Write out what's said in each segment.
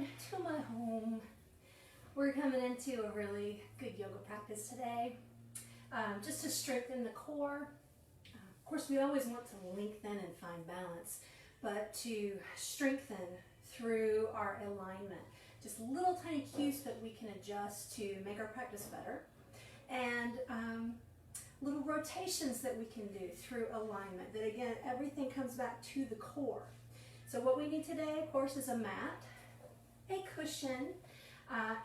to my home. We're coming into a really good yoga practice today, just to strengthen the core. Of course, we always want to lengthen and find balance, but to strengthen through our alignment. Just little tiny cues that we can adjust to make our practice better, and little rotations that we can do through alignment. That again, everything comes back to the core. So what we need today, of course, is a mat, a cushion,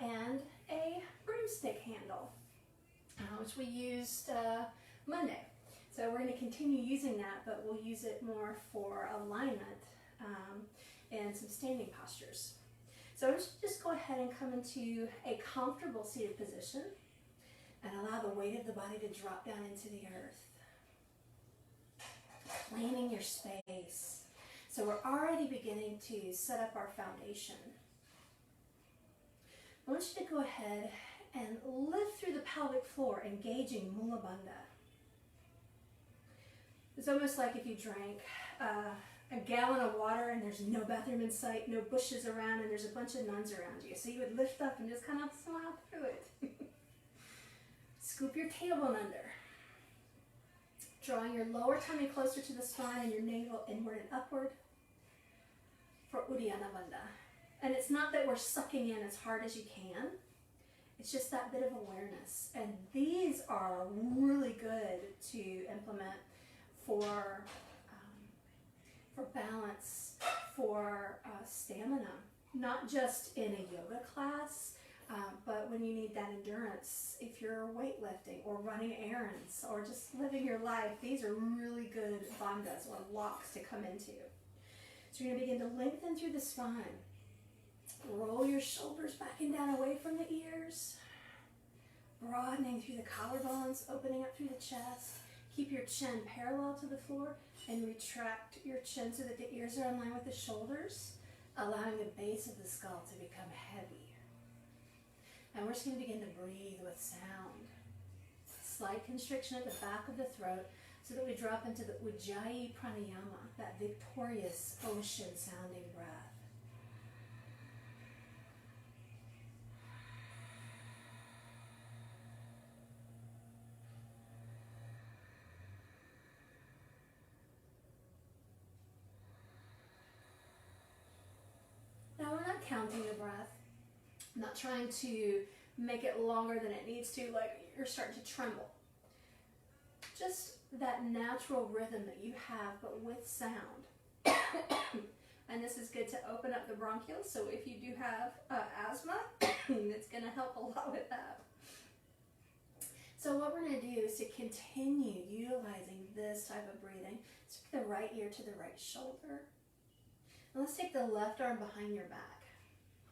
and a broomstick handle, which we used Monday. So we're going to continue using that, but we'll use it more for alignment and some standing postures. So just go ahead and come into a comfortable seated position and allow the weight of the body to drop down into the earth, claiming your space. So we're already beginning to set up our foundation. I want you to go ahead and lift through the pelvic floor, engaging Mula Bandha. It's almost like if you drank a gallon of water and there's no bathroom in sight, no bushes around, and there's a bunch of nuns around you. So you would lift up and just kind of smile through it. Scoop your tailbone under. Drawing your lower tummy closer to the spine and your navel inward and upward for Uddiyana Bandha. And it's not that we're sucking in as hard as you can. It's just that bit of awareness. And these are really good to implement for balance, for stamina. Not just in a yoga class, but when you need that endurance, if you're weightlifting or running errands or just living your life, these are really good bandhas or locks to come into. So you're going to begin to lengthen through the spine. Roll your shoulders back and down away from the ears. Broadening through the collarbones, opening up through the chest. Keep your chin parallel to the floor and retract your chin so that the ears are in line with the shoulders, allowing the base of the skull to become heavy. And we're just going to begin to breathe with sound. Slight constriction at the back of the throat so that we drop into the Ujjayi Pranayama, that victorious ocean sounding breath. Now we're not counting the breath. I'm not trying to make it longer than it needs to, like you're starting to tremble. Just that natural rhythm that you have, but with sound. And this is good to open up the bronchioles, so if you do have asthma, it's going to help a lot with that. So what we're going to do is to continue utilizing this type of breathing. Let's take the right ear to the right shoulder. And let's take the left arm behind your back.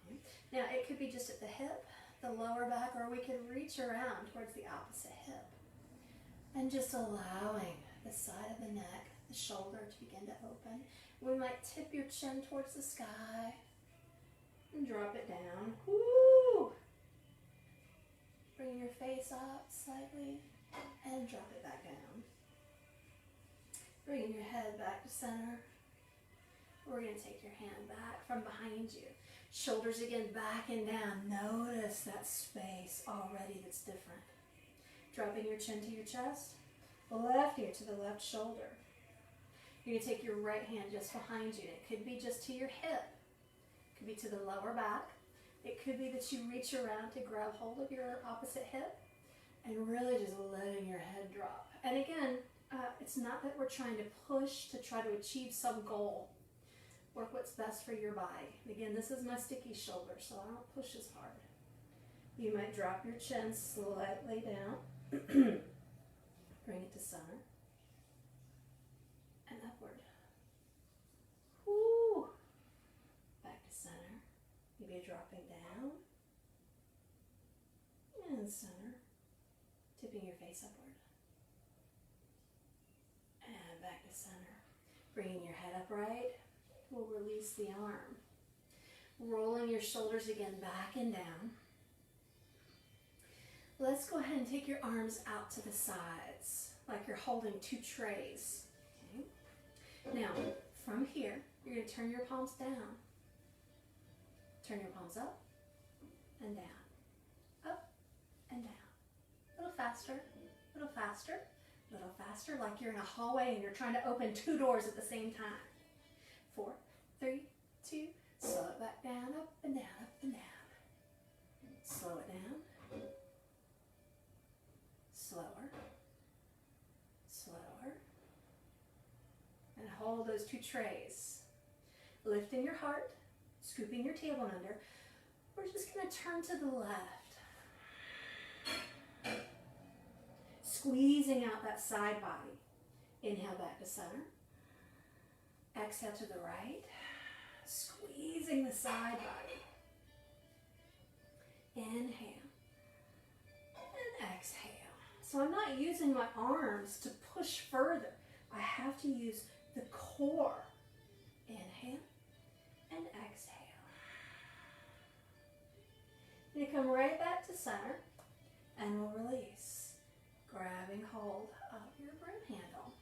Okay. Now it could be just at the hip, the lower back, or we could reach around towards the opposite hip. And just allowing the side of the neck, the shoulder to begin to open. We might tip your chin towards the sky and drop it down. Woo! Bring your face up slightly and drop it back down. Bringing your head back to center. We're going to take your hand back from behind you. Shoulders again back and down. Notice that space already that's different. Dropping your chin to your chest. Left ear to the left shoulder. You're going to take your right hand just behind you. It could be just to your hip. It could be to the lower back. It could be that you reach around to grab hold of your opposite hip and really just letting your head drop. And again, it's not that we're trying to push to try to achieve some goal. Work what's best for your body. Again, this is my sticky shoulder, so I don't push as hard. You might drop your chin slightly down. Bring it to center. And upward. Woo! Back to center. Maybe dropping down. And center. Tipping your face upward. And back to center. Bringing your head upright. We'll release the arm. Rolling your shoulders again back and down. Let's go ahead and take your arms out to the sides, like you're holding two trays. Okay? Now, from here, you're going to turn your palms down. Turn your palms up and down, up and down. A little faster, a little faster, a little faster, like you're in a hallway and you're trying to open 2 doors at the same time. 4, 3, 2, slow it back down, up and down, up and down. Slow it down. Slower. Slower. And hold those 2 trays. Lifting your heart, scooping your tailbone under. We're just going to turn to the left. Squeezing out that side body. Inhale back to center. Exhale to the right. Squeezing the side body. Inhale. And exhale. So I'm not using my arms to push further. I have to use the core. Inhale and exhale. You come right back to center and we'll release. Grabbing hold of your broom handle.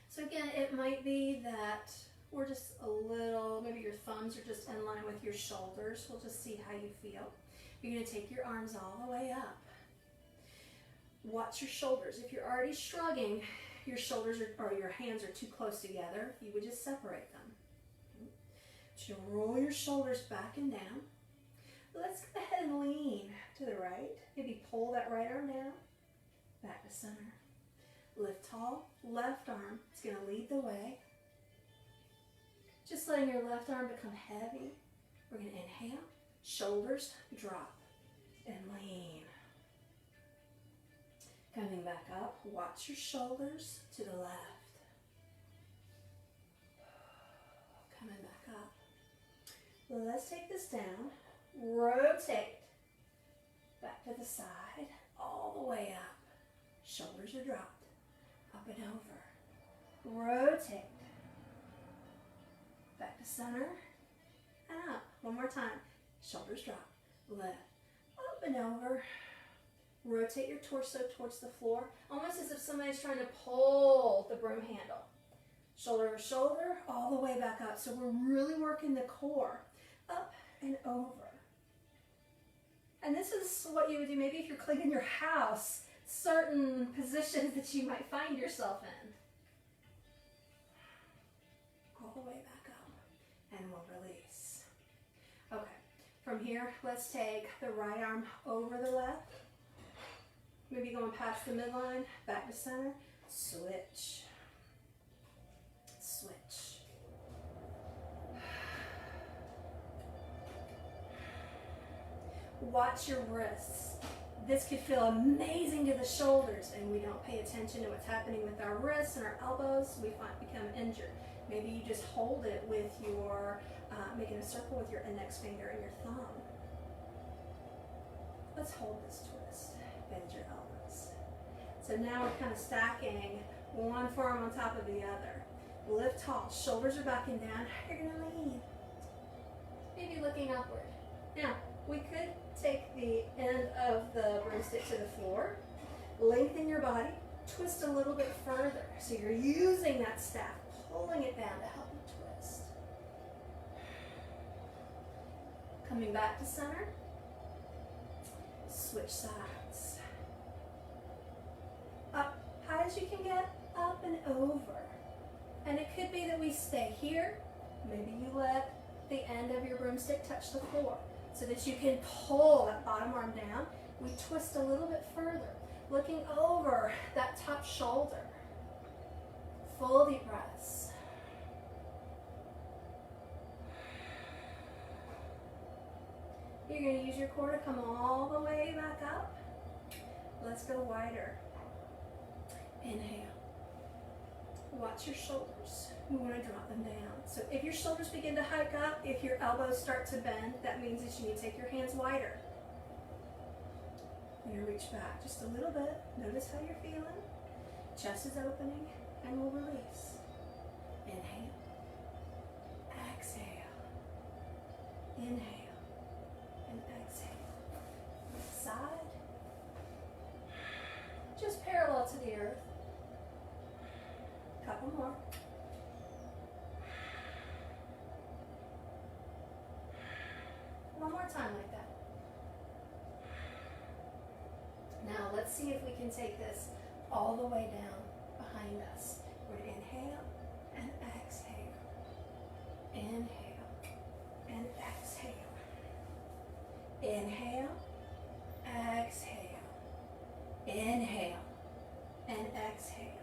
So again, it might be that we're just a little, maybe your thumbs are just in line with your shoulders. We'll just see how you feel. You're going to take your arms all the way up. Watch your shoulders. If you're already shrugging, your shoulders or your hands are too close together, you would just separate them. So roll your shoulders back and down. Let's go ahead and lean to the right. Maybe pull that right arm down, back to center. Lift tall, left arm is going to lead the way. Just letting your left arm become heavy. We're going to inhale, shoulders drop, and lean. Coming back up, watch your shoulders to the left. Coming back up. Let's take this down, rotate back to the side, all the way up. Shoulders are dropped, up and over. Rotate. Back to center, and up. One more time. Shoulders drop, lift, up and over. Rotate your torso towards the floor, almost as if somebody's trying to pull the broom handle. Shoulder over shoulder, all the way back up. So we're really working the core, up and over. And this is what you would do maybe if you're cleaning your house, certain positions that you might find yourself in. All the way back up, and we'll release. Okay, from here, let's take the right arm over the left. Maybe going past the midline, back to center, switch, switch. Watch your wrists. This could feel amazing to the shoulders, and we don't pay attention to what's happening with our wrists and our elbows. We become injured. Maybe you just hold it with your, making a circle with your index finger and your thumb. Let's hold this twist. Bend your elbows. So now we're kind of stacking one forearm on top of the other. Lift tall, shoulders are back and down. You're going to lean. Maybe looking upward. Now, we could take the end of the broomstick to the floor, lengthen your body, twist a little bit further. So you're using that staff, pulling it down to help you twist. Coming back to center. Switch sides. Up high as you can get, up and over. And it could be that we stay here. Maybe you let the end of your broomstick touch the floor so that you can pull that bottom arm down. We twist a little bit further, looking over that top shoulder. Full deep breaths. You're going to use your core to come all the way back up. Let's go wider. Inhale. Watch your shoulders. We want to drop them down. So if your shoulders begin to hike up, if your elbows start to bend, that means that you need to take your hands wider. You're going to reach back just a little bit. Notice how you're feeling. Chest is opening, and we'll release. Inhale. Exhale. Inhale. And exhale. Side. Just parallel to the earth. Couple more. more time like that. Now let's see if we can take this all the way down behind us. We're going to inhale and exhale. Inhale and exhale. Inhale, exhale. Inhale and exhale.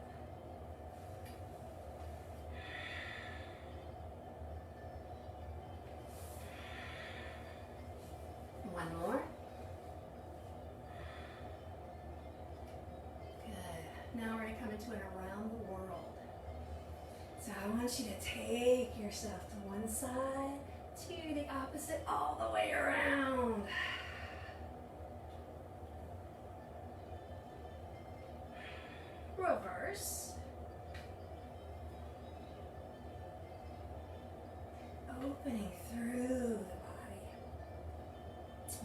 One more. Good. Now we're going to come into an around the world. So I want you to take yourself to one side, to the opposite, all the way around. Reverse. Opening through the body.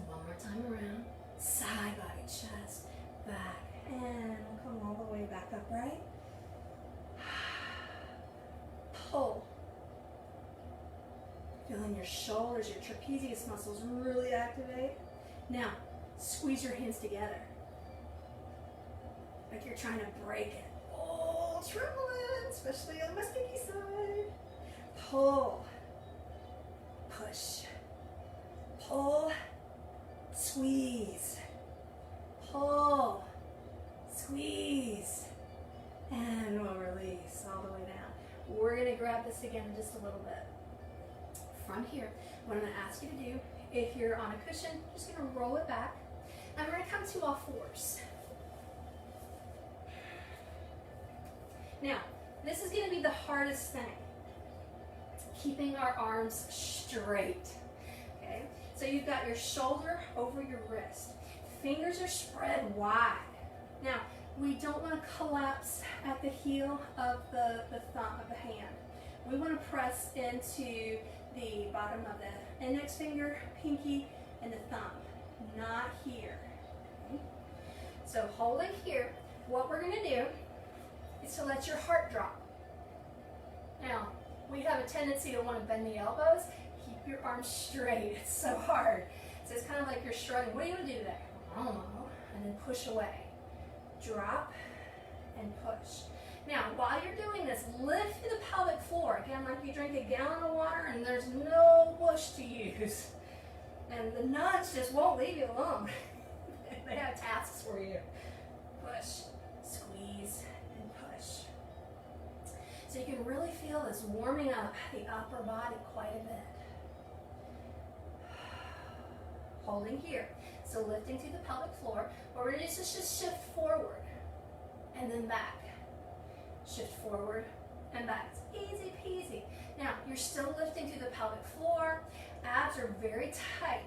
One more time around. Side body, chest, back, and we'll come all the way back upright. Pull. Feeling your shoulders, your trapezius muscles really activate. Now, squeeze your hands together. Like you're trying to break it. Oh, trembling, especially on my sticky side. Pull. Push. Pull. Squeeze. Pull. Squeeze. And we'll release all the way down. We're going to grab this again in just a little bit. From here, what I'm going to ask you to do, if you're on a cushion, just going to roll it back. And we're going to come to all fours. Now, this is going to be the hardest thing. Keeping our arms straight. Okay? So you've got your shoulder over your wrist. Fingers are spread wide. Now, we don't want to collapse at the heel of the thumb of the hand. We want to press into the bottom of the index finger, pinky, and the thumb. Not here. Okay? So holding here, what we're going to do is to let your heart drop. Now, we have a tendency to want to bend the elbows. Keep your arms straight. It's so hard. So it's kind of like you're struggling. What are you going to do today? I don't know. And then push away. Drop and push. Now, while you're doing this, lift the pelvic floor. Again, like you drink a gallon of water and there's no bush to use. And the nuts just won't leave you alone. They have tasks for you. Push, squeeze, and push. So you can really feel this warming up the upper body quite a bit. Holding here. So lifting to the pelvic floor. What we're going to do is just shift forward and then back. Shift forward and back. It's easy peasy. Now, you're still lifting to the pelvic floor. Abs are very tight.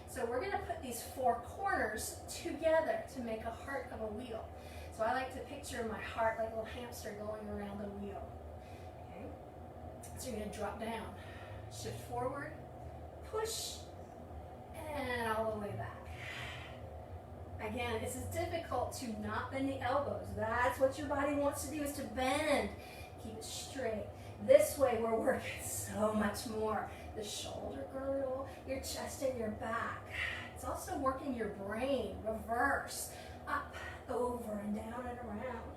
So we're going to put these four corners together to make a heart of a wheel. So I like to picture my heart like a little hamster going around the wheel. Okay? So you're going to drop down. Shift forward, push, and all the way back. Again, this is difficult to not bend the elbows. That's what your body wants to do, is to bend. Keep it straight. This way we're working so much more. The shoulder girdle, your chest and your back. It's also working your brain. Reverse. Up, over, and down and around.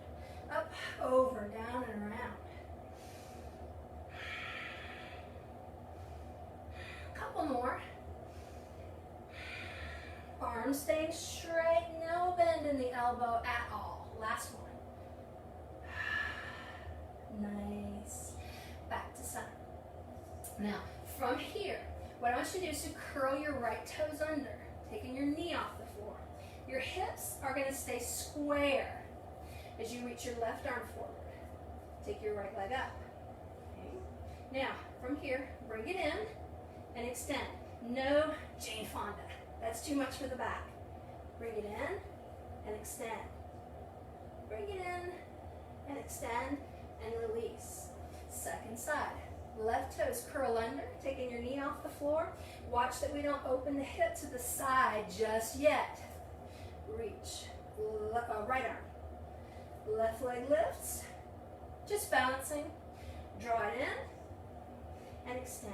Up, over, down and around. Couple more. Arms staying straight, no bend in the elbow at all. Last one. Nice. Back to center. Now, from here, what I want you to do is to curl your right toes under, taking your knee off the floor. Your hips are going to stay square as you reach your left arm forward. Take your right leg up. Okay. Now, from here, bring it in and extend. No Jane Fonda. That's too much for the back. Bring it in and extend. Bring it in and extend and release. Second side. Left toes curl under, taking your knee off the floor. Watch that we don't open the hip to the side just yet. Reach. Right arm. Left leg lifts. Just balancing. Draw it in and extend.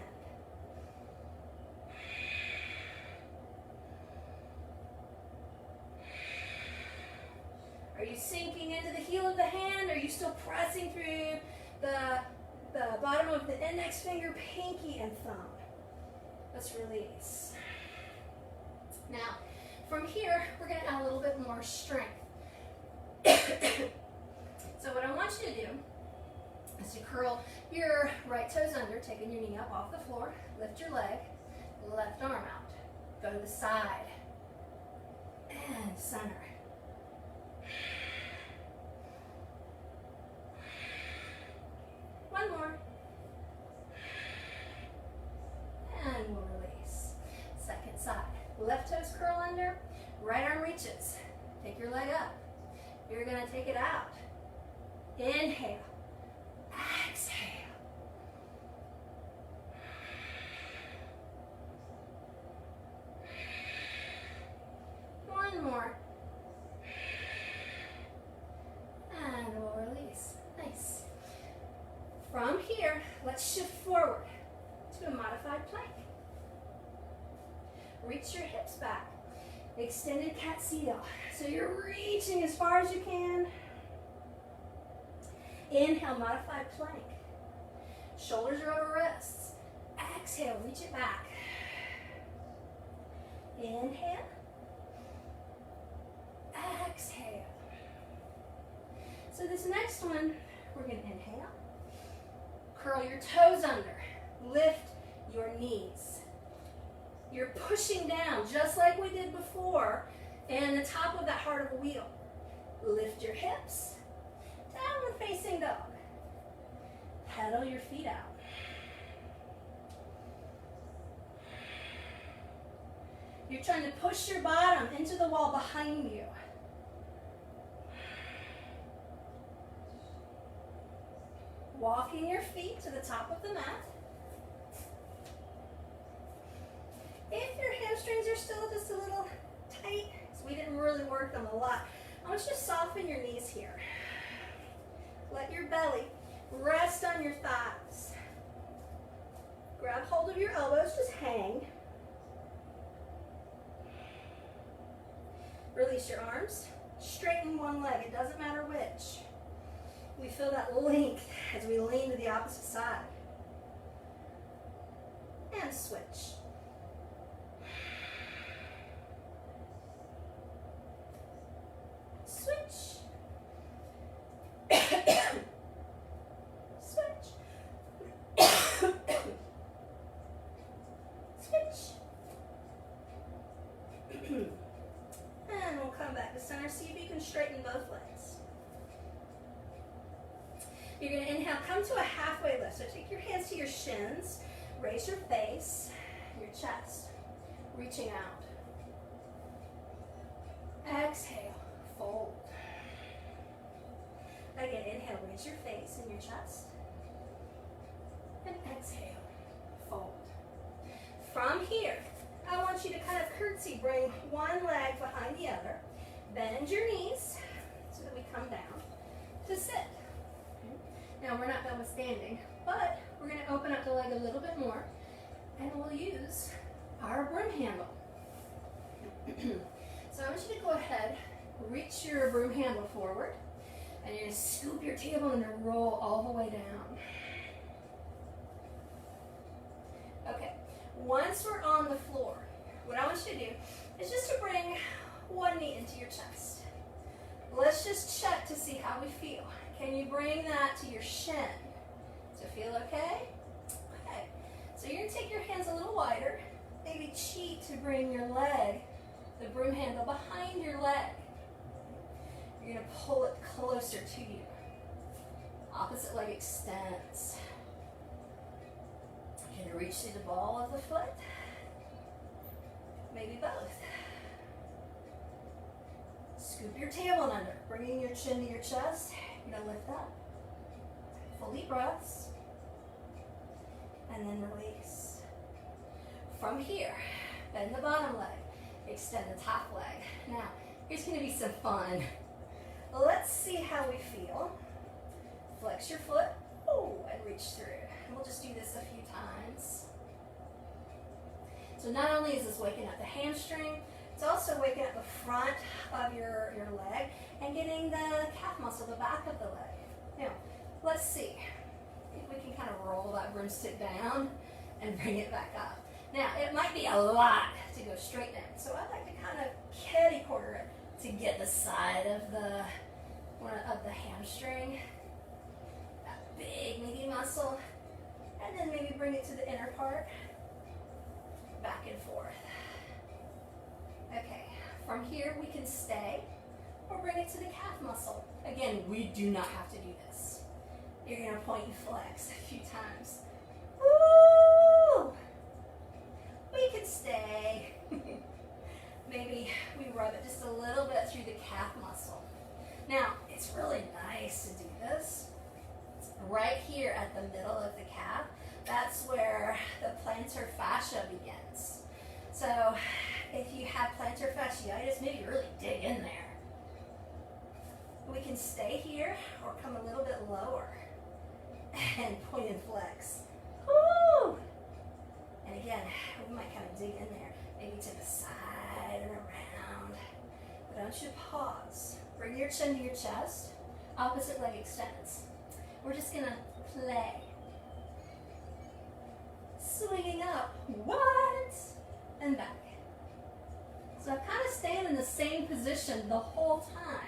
sinking into the heel of the hand? Or are you still pressing through the bottom of the index finger, pinky, and thumb? Let's release. Now, from here, we're going to add a little bit more strength. So what I want you to do is to curl your right toes under, taking your knee up off the floor, lift your leg, left arm out, go to the side, and center. One more. And we'll release. Second side. Left toes curl under, right arm reaches. Take your leg up. You're going to take it out. Inhale. Exhale. One more. And we'll release. Nice. From here, let's shift forward to a modified plank. Reach your hips back. Extended cat seal. So you're reaching as far as you can. Inhale, modified plank. Shoulders are over wrists. Exhale, reach it back. Inhale. Exhale. So this next one, we're going to inhale. Curl your toes under. Lift your knees. You're pushing down just like we did before and the top of that heart of a wheel. Lift your hips. Downward facing dog. Pedal your feet out. You're trying to push your bottom into the wall behind you. Walking your feet to the top of the mat. If your hamstrings are still just a little tight, so we didn't really work them a lot, I want you to soften your knees here. Let your belly rest on your thighs. Grab hold of your elbows, just hang. Release your arms. Straighten one leg, it doesn't matter which. We feel that length as we lean to the opposite side. And switch. Switch. Switch. Switch. And we'll come back to center. See if you can straighten both legs. You're going to inhale, come to a halfway lift. So take your hands to your shins, raise your face, your chest, reaching out. Exhale, fold. Again, inhale, raise your face and your chest. And exhale, fold. From here, I want you to kind of curtsy, bring one leg behind the other, bend your knees so that we come down to sit. Now we're not done with standing, but we're going to open up the leg a little bit more and we'll use our broom handle. So I want you to go ahead, reach your broom handle forward, and you're going to scoop your table and roll all the way down. Okay, once we're on the floor, what I want you to do is just to bring one knee into your chest. Let's just check to see how we feel. Can you bring that to your shin? Does it feel okay? Okay. So you're going to take your hands a little wider. Maybe cheat to bring your leg, the broom handle, behind your leg. You're going to pull it closer to you. Opposite leg extends. Can you reach through the ball of the foot? Maybe both. Scoop your tailbone under, bringing your chin to your chest. You're going to lift up. Full deep breaths. And then release. From here, bend the bottom leg. Extend the top leg. Now, here's going to be some fun. Let's see how we feel. Flex your foot. Oh, and reach through. And we'll just do this a few times. So not only is this waking up the hamstring, it's It's also waking up the front of your leg and getting the calf muscle, the back of the leg. Now, let's see if we can kind of roll that broomstick down and bring it back up. Now, it might be a lot to go straight down, so I like to kind of kitty corner it to get the side of the hamstring, that big meaty muscle, and then maybe bring it to the inner part, back and forth. Okay, from here we can stay or bring it to the calf muscle. Again, we do not have to do this. You're gonna point and flex a few times. Woo! We can stay. Maybe we rub it just a little bit through the calf muscle. Now, it's really nice to do this. It's right here at the middle of the calf. That's where the plantar fascia begins. So, if you have plantar fasciitis, maybe really dig in there. We can stay here or come a little bit lower and point and flex. Woo! And again, we might kind of dig in there, maybe to the side and around. But I want you to pause. Bring your chin to your chest. Opposite leg extends. We're just gonna play. Swinging up. What? And back. So I'm kind of staying in the same position the whole time.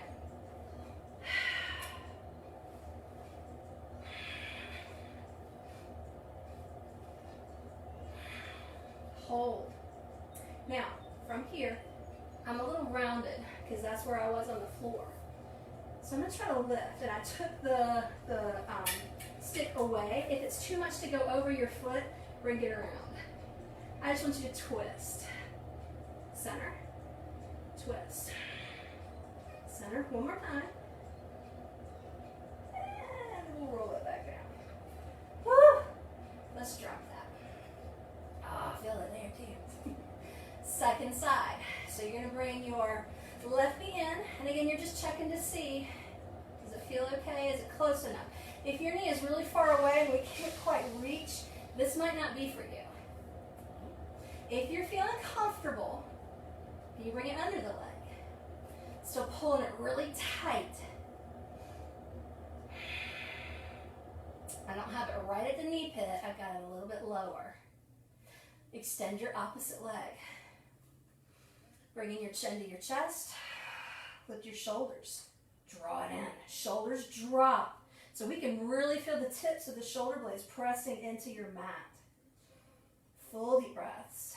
Hold. Now, from here, I'm a little rounded because that's where I was on the floor. So I'm going to try to lift, and I took the stick away. If it's too much to go over your foot, bring it around. I just want you to twist. Center. Twist. Center. One more time. And we'll roll it back down. Woo! Let's drop that. Oh, I feel it there too. Second side. So you're going to bring your left knee in, and again, you're just checking to see, does it feel okay? Is it close enough? If your knee is really far away and we can't quite reach, this might not be for you. If you're feeling comfortable, you bring it under the leg. Still pulling it really tight. I don't have it right at the knee pit. I've got it a little bit lower. Extend your opposite leg. Bringing your chin to your chest. Lift your shoulders. Draw it in. Shoulders drop. So we can really feel the tips of the shoulder blades pressing into your mat. Full deep breaths.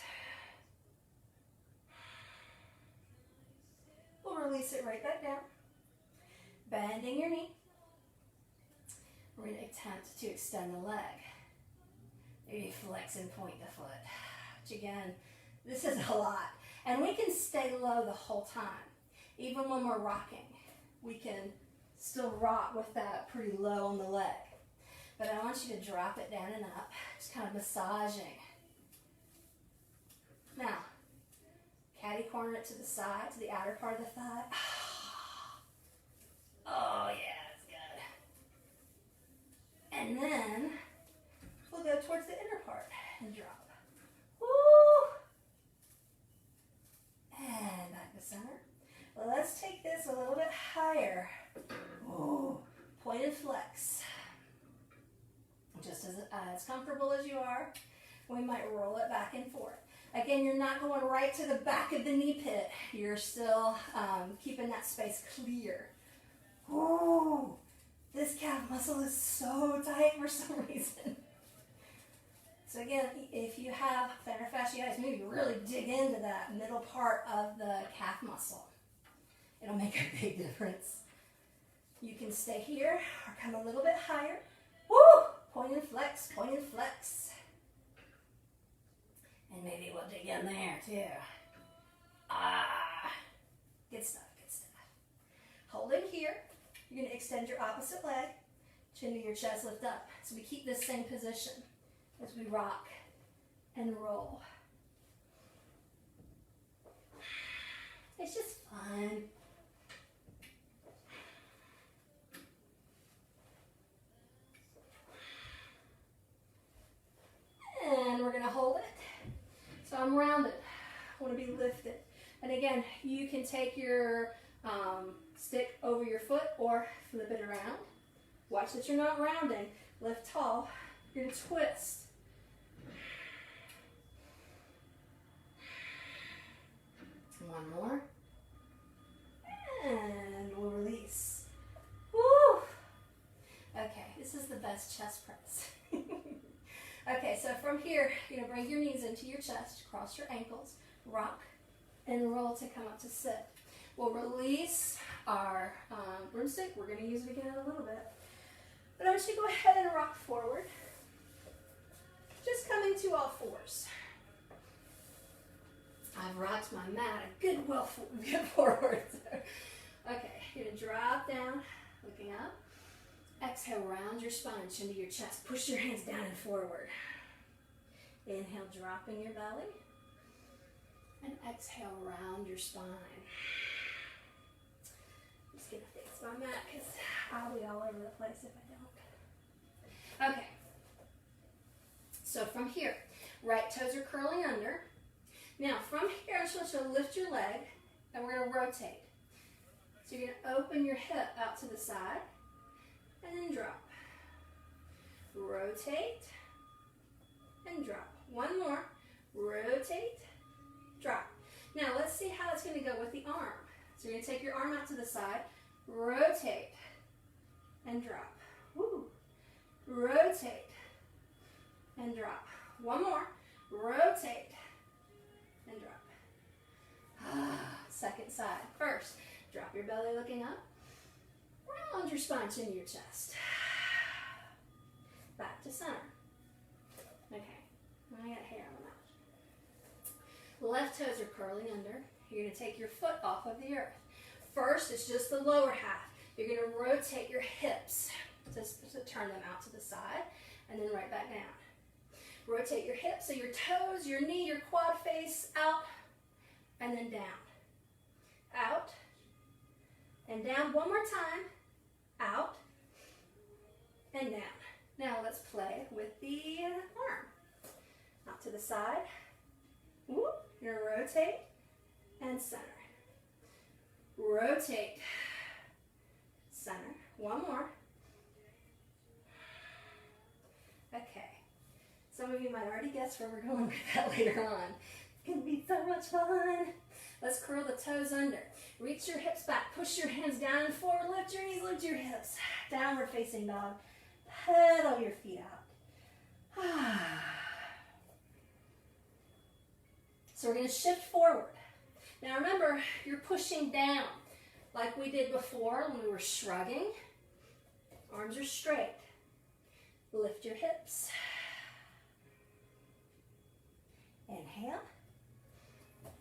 We'll release it right back down. Bending your knee. We're going to attempt to extend the leg. Maybe flex and point the foot. Which again, this is a lot. And we can stay low the whole time. Even when we're rocking, we can still rock with that pretty low on the leg. But I want you to drop it down and up, just kind of massaging. Now, catty corner it to the side, to the outer part of the thigh. Oh yeah, that's good. And then we'll go towards the inner part and drop. Woo! And back to center. Well, let's take this a little bit higher. Ooh, point and flex. Just as comfortable as you are, we might roll it back and forth. Again, you're not going right to the back of the knee pit. You're still keeping that space clear. Ooh, this calf muscle is so tight for some reason. So again, if you have plantar fasciitis, maybe really dig into that middle part of the calf muscle. It'll make a big difference. You can stay here or come a little bit higher. Woo! Point and flex, point and flex. And maybe we'll dig in there too. Good stuff, good stuff. Holding here, you're going to extend your opposite leg, chin to your chest, lift up. So we keep this same position as we rock and roll. It's just fun. And we're going to hold it. So I'm rounded. I want to be lifted. And again, you can take your stick over your foot or flip it around. Watch that you're not rounding. Lift tall. You're going to twist. One more. And we'll release. Woo! Okay, this is the best chest press. Okay, so from here, you're going to bring your knees into your chest, cross your ankles, rock, and roll to come up to sit. We'll release our broomstick. We're going to use it again in a little bit. But I want you to go ahead and rock forward. Just coming to all fours. I've rocked my mat a good forward. Okay, you're going to drop down, looking up. Exhale, round your spine, chin to your chest. Push your hands down and forward. Inhale, dropping your belly. And exhale, round your spine. I'm just going to fix my mat because I'll be all over the place if I don't. Okay. So from here, right toes are curling under. Now from here, I just want you to lift your leg and we're going to rotate. So you're going to open your hip out to the side and then drop. Rotate and drop. One more. Rotate, drop. Now let's see how it's going to go with the arm. So you're going to take your arm out to the side, rotate and drop. Woo. Rotate and drop. One more. Rotate and drop. Second side. First, drop your belly looking up. Round your spine, chin to your chest. Back to center. Okay, I got hair on my mouth. Left toes are curling under. You're going to take your foot off of the earth. First, it's just the lower half. You're going to rotate your hips to turn them out to the side and then right back down. Rotate your hips, so your toes, your knee, your quad face out and then down. Out and down. One more time. Out and down. Now let's play with the arm. Out to the side. Whoop. You're going to rotate and center. Rotate, center. One more. Okay. Some of you might already guess where we're going with that later on. It's going to be so much fun. Let's curl the toes under. Reach your hips back. Push your hands down and forward. Lift your knees, lift your hips. Downward facing dog. Pedal your feet out. So we're going to shift forward. Now remember, you're pushing down like we did before when we were shrugging. Arms are straight. Lift your hips. Inhale.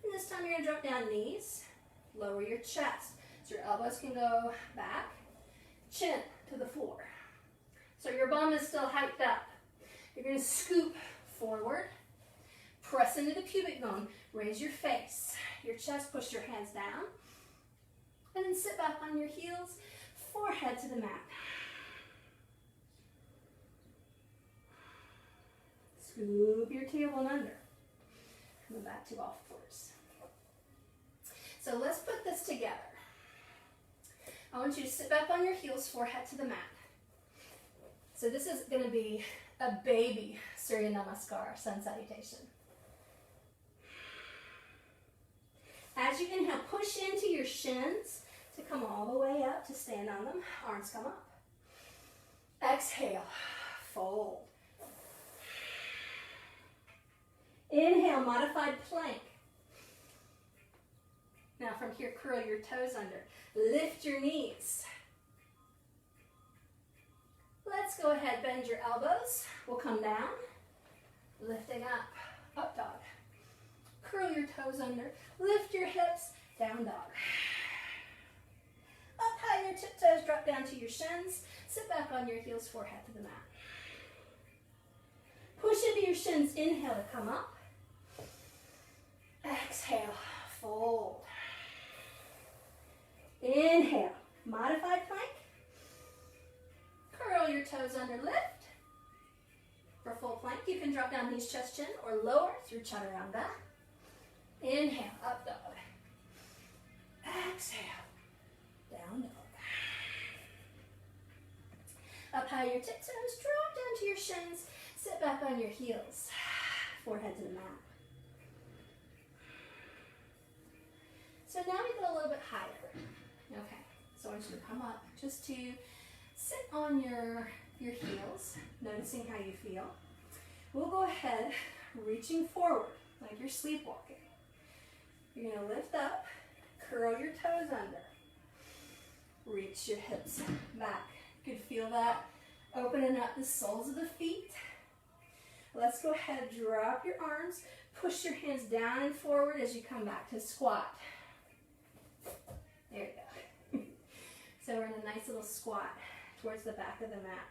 And this time you're going to drop down knees. Lower your chest. So your elbows can go back. Chin to the floor. So your bum is still hiked up. You're going to scoop forward. Press into the pubic bone. Raise your face. Your chest, push your hands down. And then sit back on your heels. Forehead to the mat. Scoop your tailbone under. Come back to all fours. So let's put this together. I want you to sit back on your heels, forehead to the mat. So this is going to be a baby Surya Namaskar, sun salutation. As you inhale, push into your shins to come all the way up, to stand on them. Arms come up. Exhale, fold. Inhale, modified plank. Now from here, curl your toes under. Lift your knees. Let's go ahead, bend your elbows. We'll come down. Lifting up, up dog. Curl your toes under. Lift your hips, down dog. Up high, your tiptoes drop down to your shins. Sit back on your heels, forehead to the mat. Push into your shins, inhale to come up. Exhale, fold. Inhale, modified plank. Curl your toes under, lift. For full plank, you can drop down knees, chest, chin, or lower through chaturanga. Inhale, up dog. Exhale. Down dog. Up high your tiptoes, drop down to your shins, sit back on your heels, forehead to the mat. So now we go a little bit higher. Okay, so I want you to come up just to sit on your heels, noticing how you feel. We'll go ahead, reaching forward like you're sleepwalking. You're going to lift up, curl your toes under, reach your hips back. You can feel that opening up the soles of the feet. Let's go ahead, drop your arms, push your hands down and forward as you come back to squat. There you go. So we're in a nice little squat towards the back of the mat.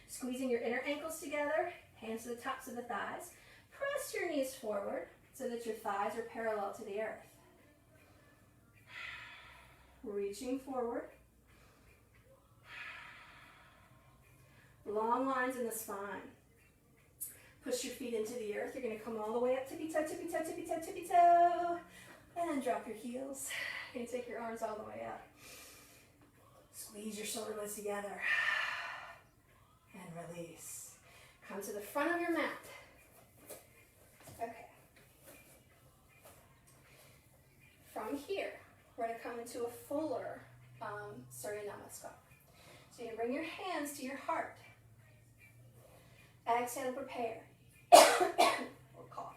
Squeezing your inner ankles together, hands to the tops of the thighs. Press your knees forward so that your thighs are parallel to the earth. Reaching forward. Long lines in the spine. Push your feet into the earth. You're going to come all the way up, tippy toe, tippy toe, tippy toe, tippy toe. And then drop your heels. You're going to take your arms all the way up. Squeeze your shoulder blades together. And release. Come to the front of your mat. Okay. From here, we're going to come into a fuller Surya Namaskar. So you bring your hands to your heart. Exhale, prepare. Or cough.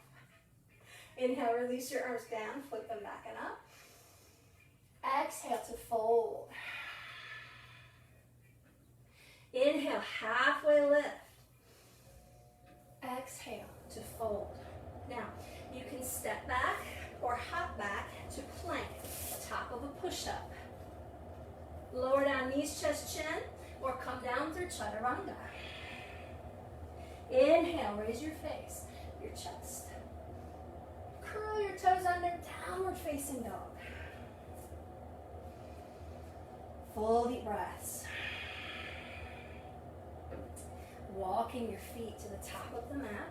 Inhale, release your arms down, flip them back and up. Exhale to fold. Inhale, halfway lift. Exhale to fold. Now, you can step back or hop back to plank, top of a push-up. Lower down knees, chest, chin, or come down through chaturanga. Inhale, raise your face, your chest. Curl your toes under, downward facing dog. Full deep breaths. Walking your feet to the top of the mat.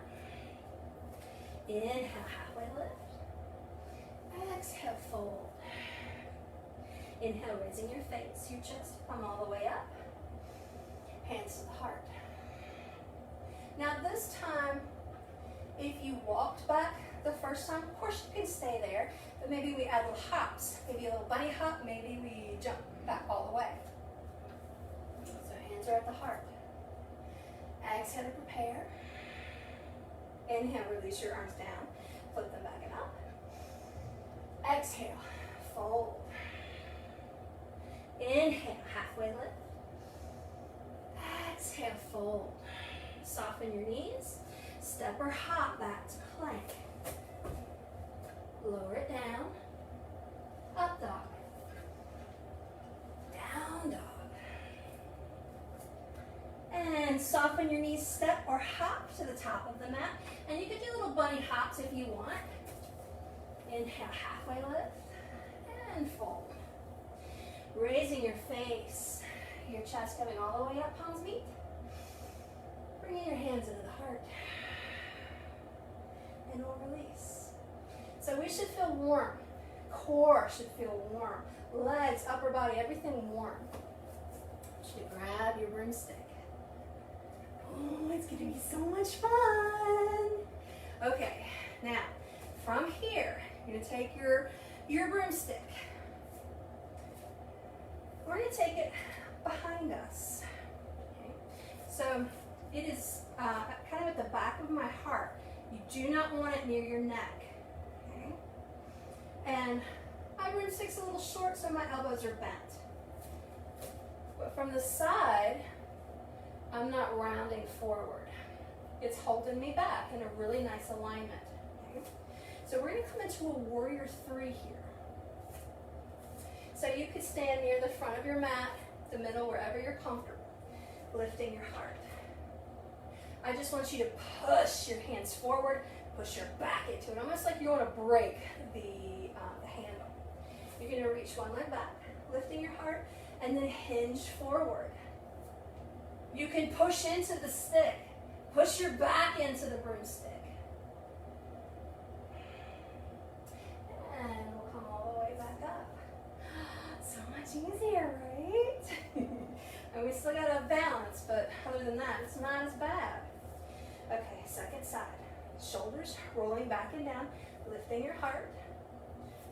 Inhale, halfway lift. Exhale, fold. Inhale, raising your face, your chest, come all the way up. Hands to the heart. Now this time, if you walked back the first time, of course you can stay there, but maybe we add little hops. Maybe a little bunny hop, maybe we jump back all the way. So hands are at the heart. Exhale to prepare. Inhale, release your arms down. Flip them back and up. Exhale, fold. Inhale, halfway lift. Exhale, fold. Soften your knees. Step or hop back to plank. Lower it down. Up dog. Down dog. And soften your knees, step or hop to the top of the mat. And you can do little bunny hops if you want. Inhale, halfway lift. And fold. Raising your face. Your chest coming all the way up, palms meet. Bringing your hands into the heart. And we'll release. So we should feel warm. Core should feel warm. Legs, upper body, everything warm. You should grab your broomstick. Oh, it's going to be so much fun. Okay, now from here, you're going to take your broomstick. We're going to take it behind us. Okay. So it is kind of at the back of my heart. You do not want it near your neck. Okay. And my broomstick's a little short, so my elbows are bent. But from the side, I'm not rounding forward. It's holding me back in a really nice alignment. Okay. So we're going to come into a warrior 3 here. So you could stand near the front of your mat, the middle, wherever you're comfortable, lifting your heart. I just want you to push your hands forward, push your back into it, almost like you want to break the handle. You're going to reach one leg back, lifting your heart, and then hinge forward. You can push into the stick, push your back into the broomstick. And we'll come all the way back up. still got a balance, but other than that, it's not as bad. Okay, second side. Shoulders rolling back and down, lifting your heart.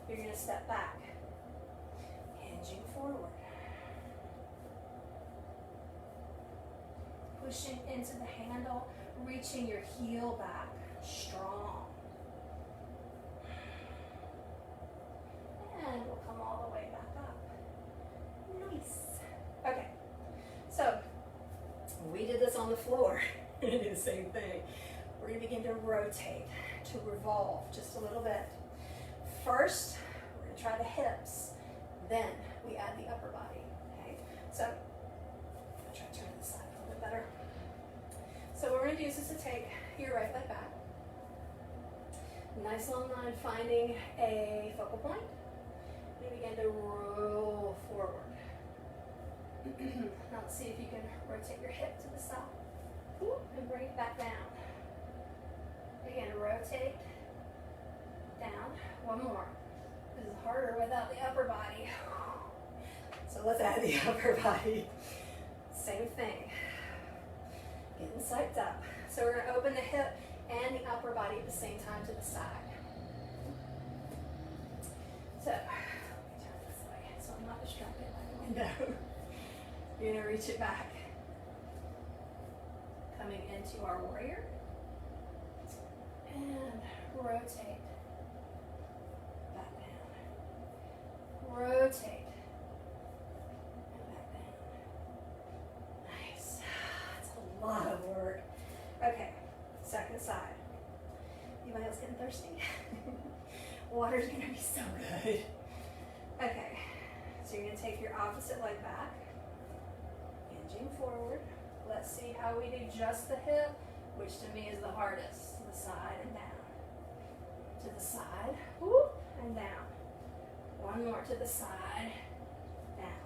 You're going to step back, hinging forward. Pushing into the handle, reaching your heel back, strong. And we'll come all the way back up. Nice. Okay, so we did this on the floor. We're going to do the same thing. We're going to begin to rotate, to revolve just a little bit. First, we're going to try the hips. Then we add the upper body. Okay, so I'll try to turn this side a little bit better. So what we're going to do is just to take your right leg back. Nice long line, finding a focal point. And begin to roll forward. Now let's see if you can rotate your hip to the side. And bring it back down. Again, rotate down. One more. This is harder without the upper body. So let's add the upper body. Same thing. Getting psyched up. So we're going to open the hip and the upper body at the same time to the side. So, let me turn this way so I'm not distracted by the window. You're going to reach it back. Coming into our warrior. And rotate. Back down. Rotate. And back down. Nice. That's a lot of work. Okay, second side. Anybody else getting thirsty? Water's gonna be so good. Okay, so you're gonna take your opposite leg back. Hinging forward. Let's see how we do just the hip, which to me is the hardest. To the side and down. To the side, whoop, and down. One more to the side, down.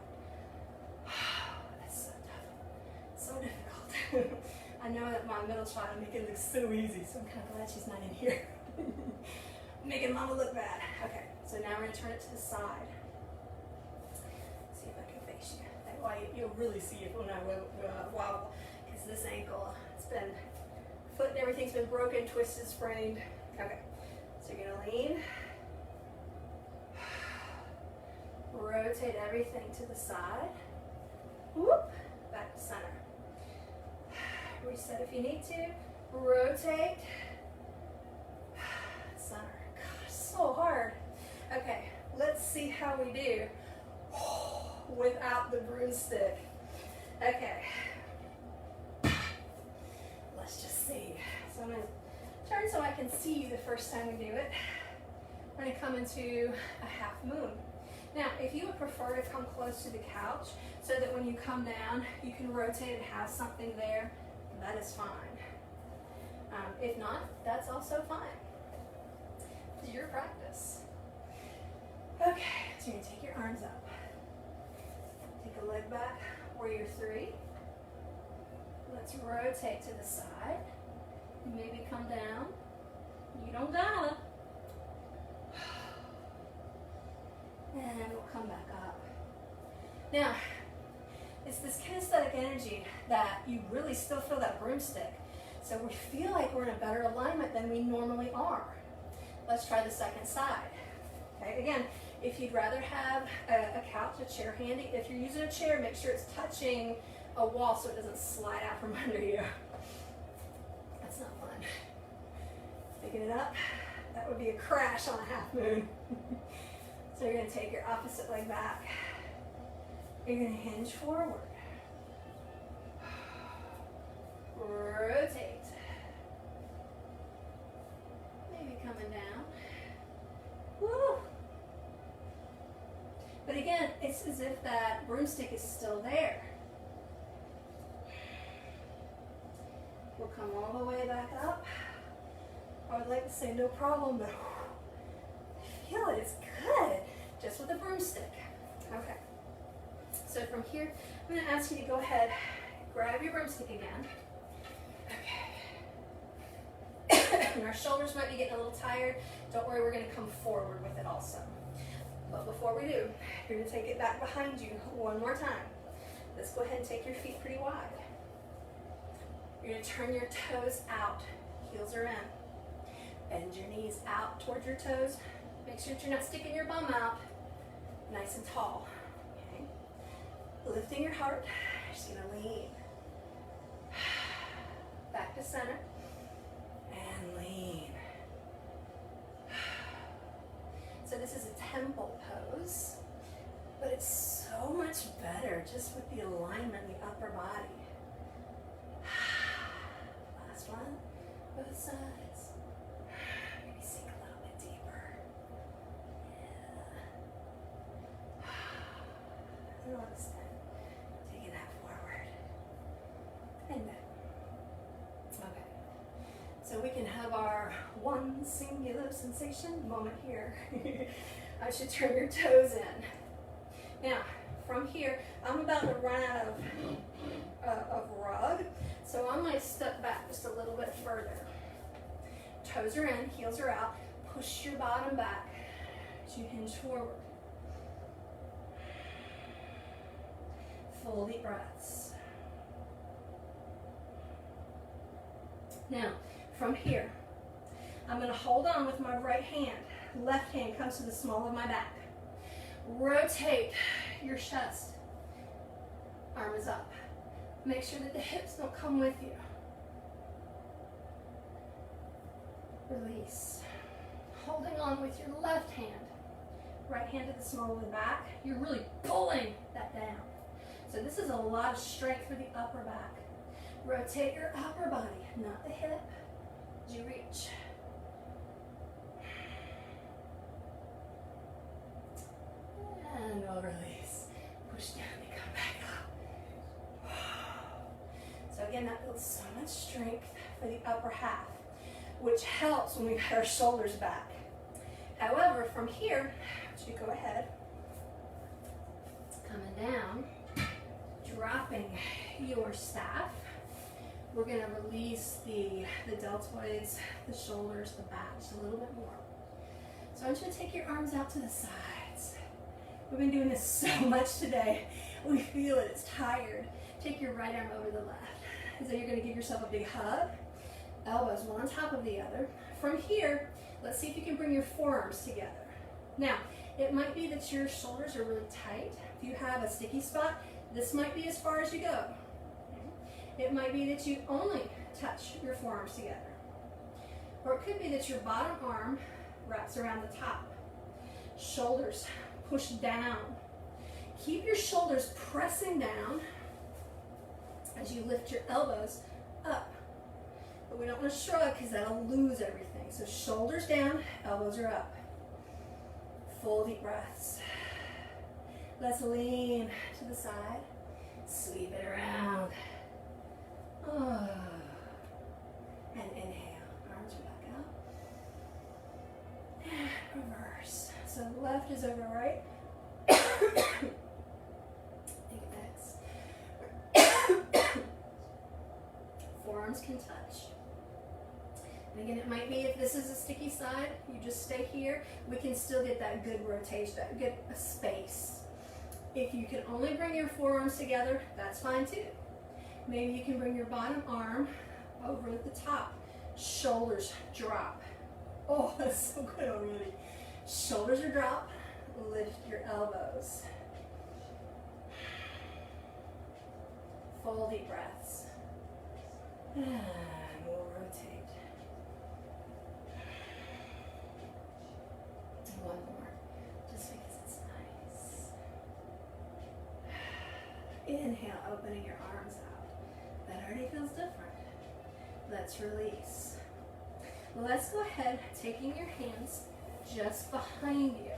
That's so tough, so difficult. I know that my middle child make it look so easy, so I'm kind of glad she's not in here. Making mama look bad. Okay, so now we're gonna turn it to the side. See if I can face you. That way you'll really see it when I wobble, because this ankle, it's been, foot and everything's been broken, twisted, sprained. Okay, so you're gonna lean. Rotate everything to the side. Whoop, back to center. Reset if you need to. Rotate. Center. Gosh, so hard. Okay, let's see how we do without the broomstick. Okay. Let's just see. So I'm going to turn so I can see you the first time we do it. I'm going to come into a half moon. Now, if you would prefer to come close to the couch so that when you come down, you can rotate and have something there, that is fine. If not, that's also fine. It's your practice. Okay, so you're going to take your arms up. Take a leg back, warrior three. Let's rotate to the side. Maybe come down. You don't gotta. And we'll come back up. Now, it's this kinesthetic energy that you really still feel that broomstick. So we feel like we're in a better alignment than we normally are. Let's try the second side. Okay, again, if you'd rather have a couch, a chair handy, if you're using a chair, make sure it's touching a wall so it doesn't slide out from under you. That's not fun. Picking it up, that would be a crash on a half moon. So you're going to take your opposite leg back. You're going to hinge forward. Rotate. Maybe coming down. Woo! But again, it's as if that broomstick is still there. We'll come all the way back up. I would like to say no problem, but I feel it, it's good. Just with a broomstick. Okay. So from here, I'm going to ask you to go ahead, grab your broomstick again. Okay. And our shoulders might be getting a little tired. Don't worry, we're going to come forward with it also. But before we do, you're going to take it back behind you one more time. Let's go ahead and take your feet pretty wide. You're going to turn your toes out, heels are in. Bend your knees out towards your toes. Make sure that you're not sticking your bum out. Nice and tall. Okay. Lifting your heart, just going to lean. Back to center. And lean. So this is a temple pose, but it's so much better just with the alignment in the upper body. Last one, both sides. Maybe sink a little bit deeper. Yeah. Notice that. Taking that forward. And then. Okay. So we can have our one singular sensation moment here. I should turn your toes in. Now, from here, I'm about to run out of rug, so I might step back just a little bit further. Toes are in, heels are out. Push your bottom back as you hinge forward. Full deep breaths. Now, from here, I'm going to hold on with my right hand. Left hand comes to the small of my back. Rotate your chest. Arm is up. Make sure that the hips don't come with you. Release. Holding on with your left hand. Right hand to the small of the back. You're really pulling that down. So this is a lot of strength for the upper back. Rotate your upper body, not the hip, as you reach. And we'll release. Push down and come back up. So again, that builds so much strength for the upper half, which helps when we get our shoulders back. However, from here, you go ahead, coming down, dropping your staff. We're going to release the deltoids, the shoulders, the back, just a little bit more. So I want you to take your arms out to the sides. We've been doing this so much today. We feel it, it's tired. Take your right arm over the left. And so you're going to give yourself a big hug. Elbows one on top of the other. From here, let's see if you can bring your forearms together. Now, it might be that your shoulders are really tight. If you have a sticky spot, this might be as far as you go. It might be that you only touch your forearms together. Or it could be that your bottom arm wraps around the top. Shoulders push down. Keep your shoulders pressing down as you lift your elbows up. But we don't want to shrug because that'll lose everything. So shoulders down, elbows are up. Full deep breaths. Let's lean to the side. Sweep it around. Oh. And inhale. Arms are back up. And reverse. So left is over right. Take it next. Forearms can touch. And again, it might be if this is a sticky side, you just stay here. We can still get that good rotation, that good space. If you can only bring your forearms together, that's fine too. Maybe you can bring your bottom arm over at the top. Shoulders drop. Oh, that's so good already. Shoulders are dropped. Lift your elbows. Full deep breaths. And we'll rotate. One more, just because it's nice. Inhale, opening your arms out. That already feels different. Let's release. Well, let's go ahead, taking your hands just behind you.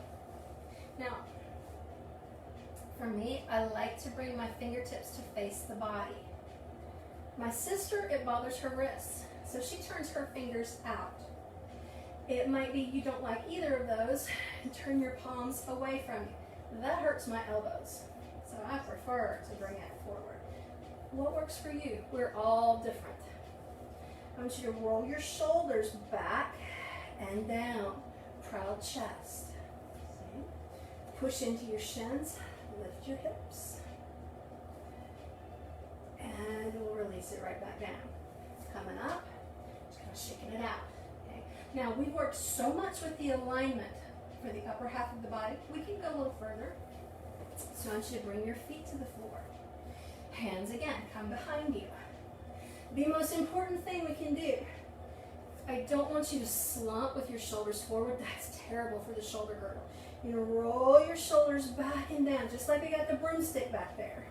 Now, for me, I like to bring my fingertips to face the body. My sister, it bothers her wrists, so she turns her fingers out. It might be you don't like either of those and turn your palms away from you. That hurts my elbows, so I prefer to bring it forward. What works for you? We're all different. I want you to roll your shoulders back and down. Proud chest. See? Push into your shins. Lift your hips. And we'll release it right back down. Coming up, just kind of shaking it out. Okay. Now we've worked so much with the alignment for the upper half of the body. We can go a little further. So I want you to bring your feet to the floor. Hands again, come behind you. The most important thing we can do, I don't want you to slump with your shoulders forward. That's terrible for the shoulder girdle. You're going to roll your shoulders back and down, just like I got the broomstick back there.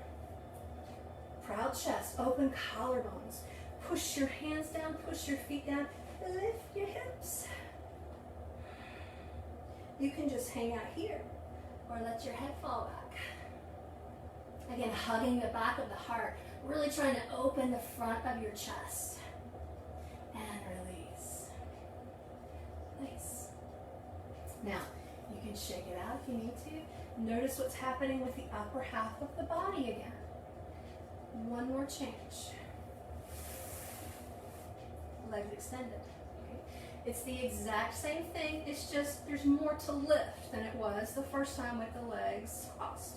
Proud chest, open collarbones. Push your hands down, push your feet down, lift your hips. You can just hang out here or let your head fall back. Again, hugging the back of the heart, really trying to open the front of your chest. And release. Nice. Now, you can shake it out if you need to. Notice what's happening with the upper half of the body again. One more change. Legs extended. Okay. It's the exact same thing, it's just there's more to lift than it was the first time with the legs crossed.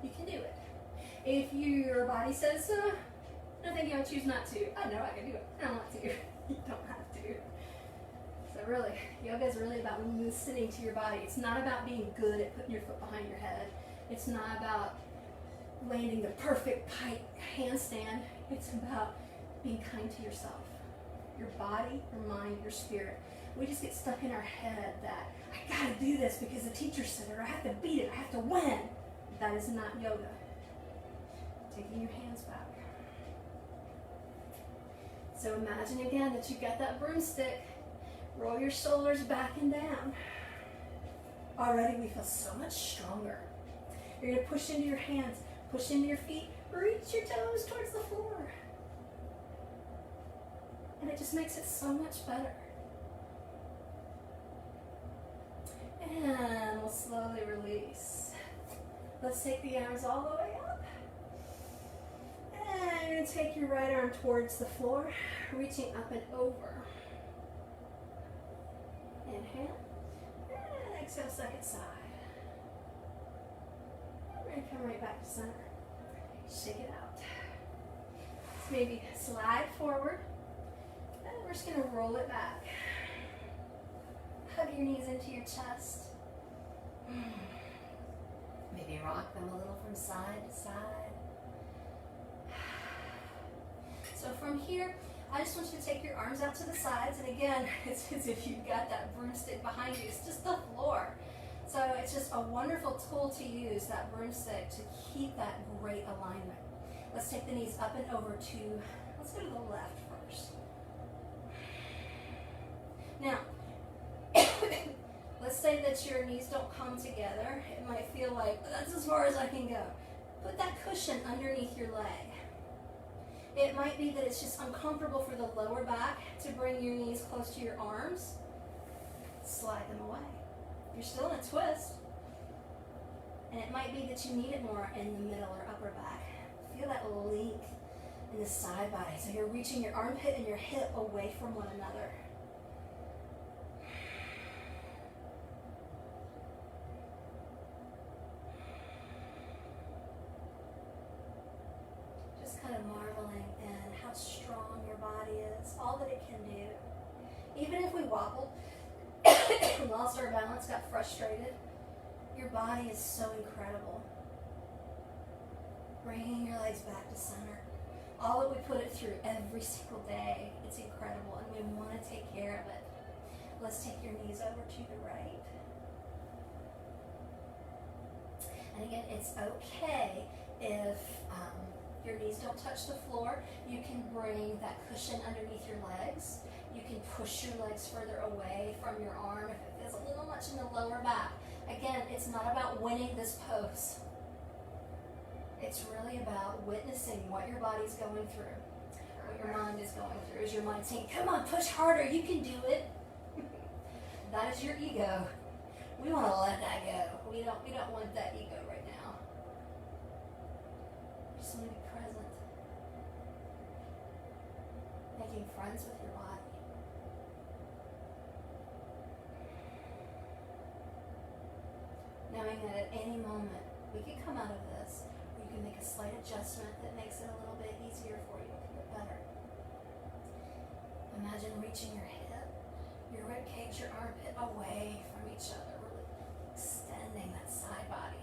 You can do it. If your body says, no thank you, I choose not to, I know I can do it. I don't want to. You don't have to. So really, yoga is really about listening to your body. It's not about being good at putting your foot behind your head. It's not about landing the perfect handstand. It's about being kind to yourself. Your body, your mind, your spirit. We just get stuck in our head that I gotta do this because the teacher said it, or I have to beat it, I have to win. That is not yoga. Taking your hands back. So imagine again that you got that broomstick. Roll your shoulders back and down. Already we feel so much stronger. You're going to push into your hands, push into your feet, reach your toes towards the floor. And it just makes it so much better. And we'll slowly release. Let's take the arms all the way up. And you're going to take your right arm towards the floor, reaching up and over. Inhale. And exhale, second side. We're going to come right back to center. Shake it out. So maybe slide forward. And we're just going to roll it back. Hug your knees into your chest. Maybe rock them a little from side to side. So from here, I just want you to take your arms out to the sides. And again, it's as if you've got that broomstick behind you. It's just the floor. So it's just a wonderful tool to use, that broomstick, to keep that great alignment. Let's take the knees up and over to, let's go to the left first. Now, let's say that your knees don't come together. It might feel like, that's as far as I can go. Put that cushion underneath your leg. It might be that it's just uncomfortable for the lower back to bring your knees close to your arms. Slide them away. You're still in a twist. And it might be that you need it more in the middle or upper back. Feel that length in the side body. So you're reaching your armpit and your hip away from one another. Just kind of marveling in how strong your body is, all that it can do. Even if we wobbled, lost our balance, got frustrated, your body is so incredible. Bringing your legs back to center. All that we put it through every single day, it's incredible, and we want to take care of it. Let's take your knees over to the right. And again, it's okay if your knees don't touch the floor. You can bring that cushion underneath your legs. You can push your legs further away from your arm if it feels a little much in the lower back. Again, it's not about winning this pose. It's really about witnessing what your body's going through, what your mind is going through. Is your mind saying, come on, push harder, you can do it? That is your ego. We want to let that go. We don't want that ego right now. Just want to be present. Making friends with your body. Knowing that at any moment we could come out of this, you can make a slight adjustment that makes it a little bit easier for you, a little bit better. Imagine reaching your hip, your rib cage, your armpit away from each other, really extending that side body.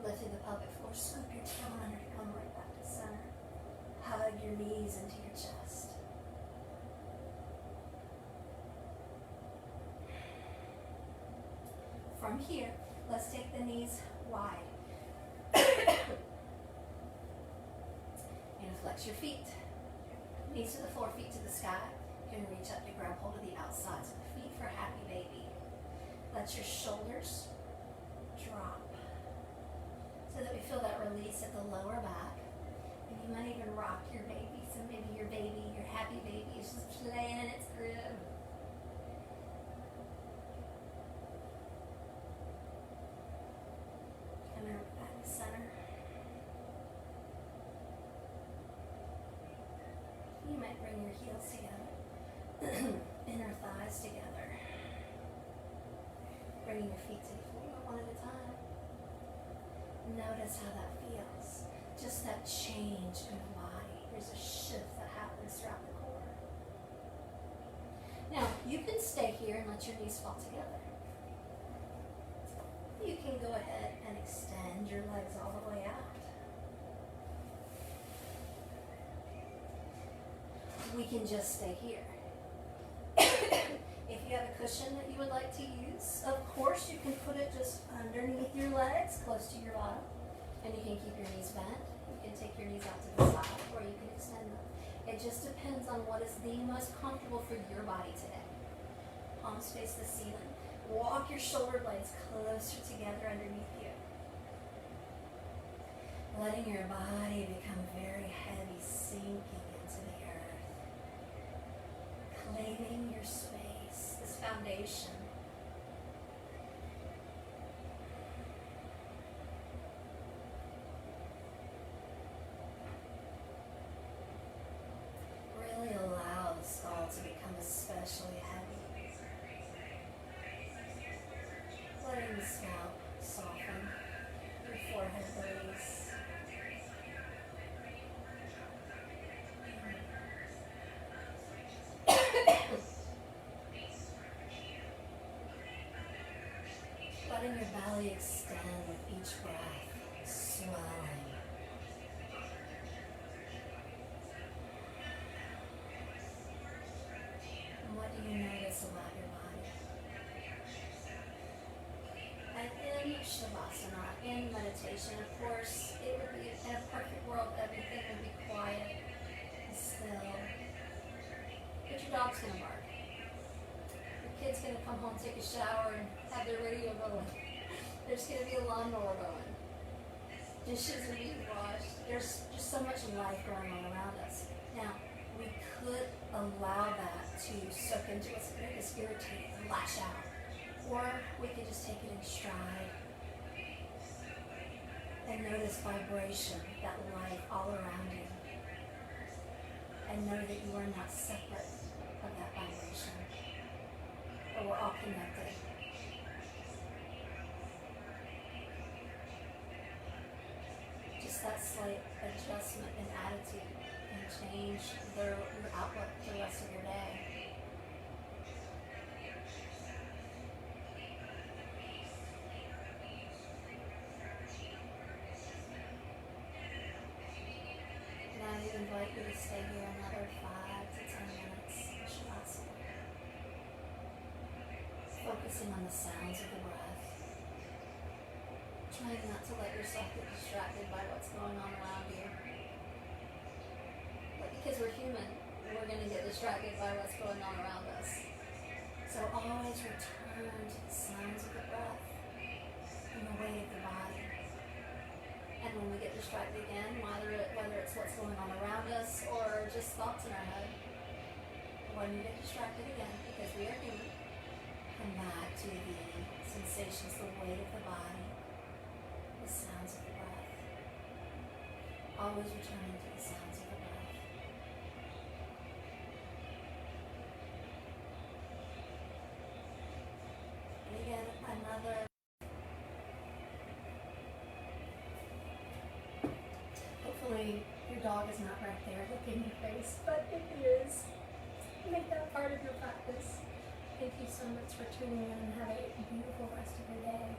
Lifting the pelvic floor, scoop your tailbone under to come right back to center. Hug your knees into your chest. From here, let's take the knees wide. And flex your feet. Knees to the floor, feet to the sky. You can reach up to grab hold of the outsides of the feet for happy baby. Let your shoulders drop, so that we feel that release at the lower back. And you might even rock your baby. So maybe your happy baby is just laying in its crib. Coming back to center. You might bring your heels together, inner thighs together. Bringing your feet to the floor one at a time. Notice how that feels. Just that change in the body. There's a shift that happens throughout the core. Now, you can stay here and let your knees fall together. You can go ahead and extend your legs all the way out. We can just stay here. If you have a cushion that you would like to use, of course you can put it just underneath your legs, close to your bottom, and you can keep your knees bent. You can take your knees out to the side, or you can extend them. It just depends on what is the most comfortable for your body today. Palms face the ceiling. Walk your shoulder blades closer together underneath you. Letting your body become very heavy, sinking into the earth. Claiming your space, this foundation. Really allow the skull to become especially heavy. Letting the scalp soften, your forehead release. Letting your belly extend with each breath, swelling. And what do you notice about your body? And in Shavasana, in meditation, of course, it would be in a perfect world, everything would be quiet and still. But your dog's gonna bark. Your kid's gonna come home, take a shower, and have their radio going. There's gonna be a lawnmower going. Dishes are being washed. There's just so much life going on around us. Now, we could allow that to soak into us, make us irritate and lash out. Or we could just take it in stride and notice vibration, that life all around you. And know that you are not separate of that vibration. But we're all connected. Just that slight adjustment in attitude can change your outlook for the rest of your day. Invite you to stay here another 5 to 10 minutes in Shavasana. Focusing on the sounds of the breath. Trying not to let yourself get distracted by what's going on around you. But because we're human, we're going to get distracted by what's going on around us. So always return to the sounds of the breath and the weight of the body. And when we get distracted again, whether it's what's going on around us or just thoughts in our head, when we get distracted again, because we are human, Come back to the sensations, the weight of the body, the sounds of the breath. Always returning to the sounds of the breath. And again, another. Hopefully your dog is not right there looking in your face, but if he is, make that part of your practice. Thank you so much for tuning in and have a beautiful rest of your day.